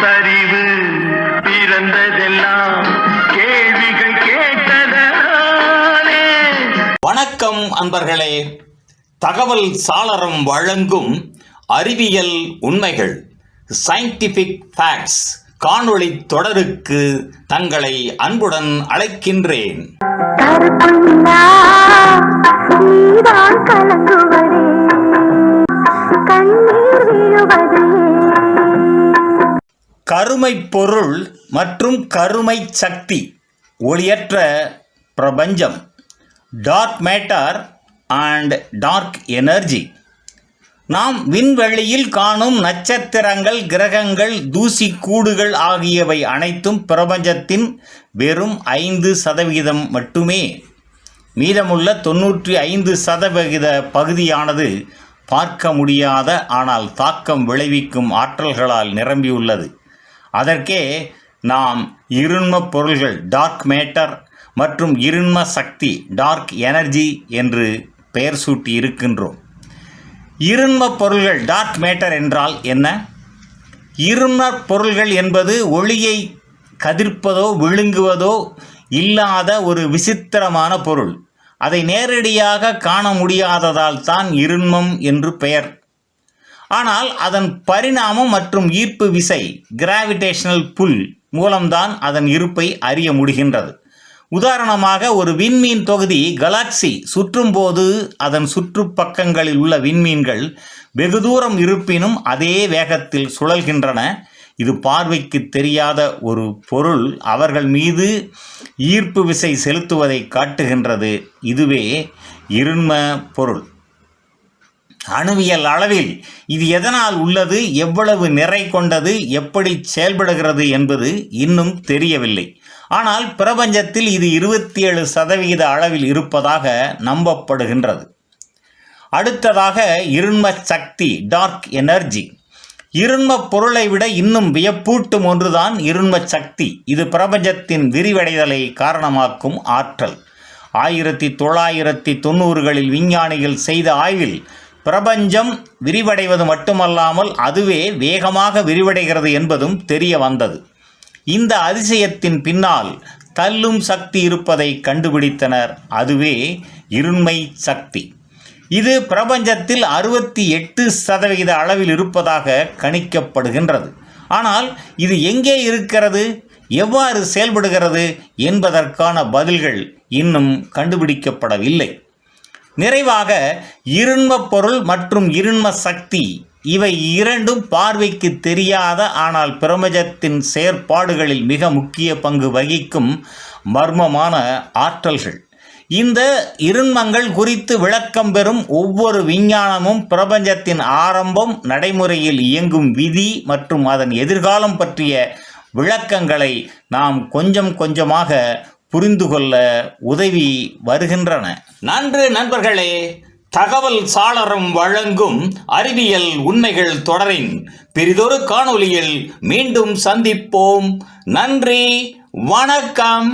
பகுத்தறிவு பிறந்ததெல்லாம் கேள்விகள் கேட்டதாலே. வணக்கம் அன்பர்களே, தகவல் சாளரம் வழங்கும் அறிவியல் உண்மைகள் சயின்டிபிக் ஃபேக்ட்ஸ் காணொளி தொடருக்கு தங்களை அன்புடன் அழைக்கின்றேன். கருமை பொருள் மற்றும் கருமை சக்தி, ஒளியற்ற பிரபஞ்சம், dark matter and dark energy. நாம் விண்வெளியில் காணும் நட்சத்திரங்கள், கிரகங்கள், தூசி கூடுகள் ஆகியவை அனைத்தும் பிரபஞ்சத்தின் வெறும் 5% மட்டுமே. மீதமுள்ள 95% பகுதியானது பார்க்க முடியாத ஆனால் தாக்கம் விளைவிக்கும் ஆற்றல்களால் நிரம்பியுள்ளது. அதற்கே நாம் இருண்ம பொருள்கள் டார்க் மேட்டர் மற்றும் இருண்ம சக்தி டார்க் எனர்ஜி என்று பெயர் சூட்டி இருக்கின்றோம். இருண்ம பொருள்கள் டார்க் மேட்டர் என்றால் என்ன? இருண்ம பொருள்கள் என்பது ஒளியை கதிர்ப்பதோ விழுங்குவதோ இல்லாத ஒரு விசித்திரமான பொருள். அதை நேரடியாக காண முடியாததால் தான் இருண்மம் என்று பெயர். ஆனால் அதன் பரிணாமம் மற்றும் ஈர்ப்பு விசை கிராவிடேஷனல் புல் மூலம்தான் அதன் இருப்பை அறிய முடிகின்றது. உதாரணமாக, ஒரு விண்மீன் தொகுதி கலாக்சி சுற்றும் போது அதன் சுற்றுப்பக்கங்களில் உள்ள விண்மீன்கள் வெகு தூரம் இருப்பினும் அதே வேகத்தில் சுழல்கின்றன. இது பார்வைக்கு தெரியாத ஒரு பொருள் அவர்கள் மீது ஈர்ப்பு விசை செலுத்துவதை காட்டுகின்றது. இதுவே இருண்ம பொருள். அணுவியல் அளவில் இது எதனால் உள்ளது, எவ்வளவு நிறை கொண்டது, எப்படி செயல்படுகிறது என்பது இன்னும் தெரியவில்லை. ஆனால் பிரபஞ்சத்தில் இது 27% அளவில் இருப்பதாக நம்பப்படுகின்றது. அடுத்ததாக இருண்ம சக்தி டார்க் எனர்ஜி. இருண்ம பொருளை விட இன்னும் வியப்பூட்டும் ஒன்றுதான் இருண்ம சக்தி. இது பிரபஞ்சத்தின் விரிவடைதலை காரணமாக்கும் ஆற்றல். 1990களில் விஞ்ஞானிகள் செய்த ஆய்வில் பிரபஞ்சம் விரிவடைவது மட்டுமல்லாமல் அதுவே வேகமாக விரிவடைகிறது என்பதும் தெரிய வந்தது. இந்த அதிசயத்தின் பின்னால் தள்ளும் சக்தி இருப்பதை கண்டுபிடித்தனர். அதுவே இருண்மை சக்தி. இது பிரபஞ்சத்தில் 68% அளவில் இருப்பதாக கணிக்கப்படுகின்றது. ஆனால் இது எங்கே இருக்கிறது, எவ்வாறு செயல்படுகிறது என்பதற்கான பதில்கள் இன்னும் கண்டுபிடிக்கப்படவில்லை. நிறைவாக இருண்ம பொருள் மற்றும் இருண்ம சக்தி இவை இரண்டும் பார்வைக்கு தெரியாத ஆனால் பிரபஞ்சத்தின் செயற்பாடுகளில் மிக முக்கிய பங்கு வகிக்கும் மர்மமான ஆற்றல்கள். இந்த இருண்மங்கள் குறித்து விளக்கம் பெறும் ஒவ்வொரு விஞ்ஞானமும் பிரபஞ்சத்தின் ஆரம்பம், நடைமுறையில் இயங்கும் விதி மற்றும் அதன் எதிர்காலம் பற்றிய விளக்கங்களை நாம் கொஞ்சம் கொஞ்சமாக புரிந்து கொள்ள உதவி வருகின்றன. நன்று நண்பர்களே, தகவல் சாளரம் வழங்கும் அறிவியல் உண்மைகள் தொடரின் பெரிதொரு காணொளியில் மீண்டும் சந்திப்போம். நன்றி, வணக்கம்.